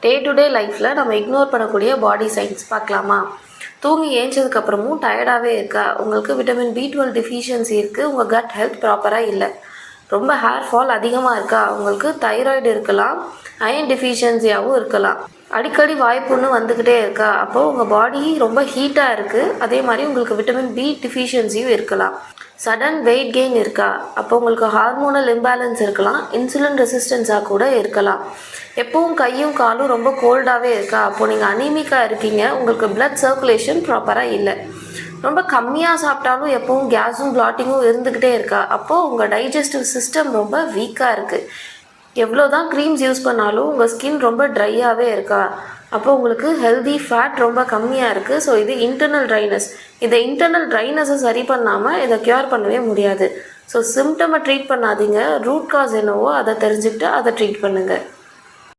Day to day லைஃப்பில் நம்ம ignore பண்ணக்கூடிய பாடி சைன்ஸ் பார்க்கலாமா? தூங்கி ஏஞ்சதுக்கப்புறமும் டயர்டாகவே இருக்கா? உங்களுக்கு விட்டமின் B12 டெஃபிஷியன்சி இருக்குது, உங்கள் கட் ஹெல்த் ப்ராப்பராக இல்லை. ரொம்ப ஹேர் ஃபால் அதிகமாக இருக்கா? உங்களுக்கு தைராய்டு இருக்கலாம், அயன் டெஃபிஷியன்சியாகவும் இருக்கலாம். அடிக்கடி வாய்ப்புன்னு வந்துக்கிட்டே இருக்கா? அப்போது உங்கள் பாடி ரொம்ப ஹீட்டாக இருக்குது. அதே மாதிரி உங்களுக்கு விட்டமின் B டெஃபிஷியன்சியும் இருக்கலாம். சடன் வெயிட் கெயின் இருக்கா? அப்போ உங்களுக்கு ஹார்மோனல் இம்பேலன்ஸ் இருக்கலாம், இன்சுலின் ரெசிஸ்டன்ஸாக கூட இருக்கலாம். எப்பவும் கையும் காலும் ரொம்ப கோல்டாகவே இருக்கா? அப்போது நீங்கள் அனீமிக்காக இருக்கீங்க, உங்களுக்கு பிளட் சர்க்குலேஷன் ப்ராப்பராக இல்லை. ரொம்ப கம்மியாக சாப்பிட்டாலும் எப்பவும் கேஸும் பிளாட்டிங்கும் இருந்துக்கிட்டே இருக்கா? அப்போது உங்கள் டைஜஸ்டிவ் சிஸ்டம் ரொம்ப வீக்காக இருக்குது. எவ்வளோ தான் க்ரீம்ஸ் யூஸ் பண்ணாலும் உங்கள் ஸ்கின் ரொம்ப ட்ரையாகவே இருக்கா? அப்போ உங்களுக்கு ஹெல்தி ஃபேட் ரொம்ப கம்மியாக இருக்குது. ஸோ இது இன்டர்னல் ட்ரைனஸ். இதை இன்டர்னல் ட்ரைனஸை சரி பண்ணாமல் இதை க்யூர் பண்ணவே முடியாது. ஸோ சிம்டமை ட்ரீட் பண்ணாதீங்க, ரூட் காஸ் என்னவோ அதை தெரிஞ்சுக்கிட்டு அதை ட்ரீட் பண்ணுங்கள்.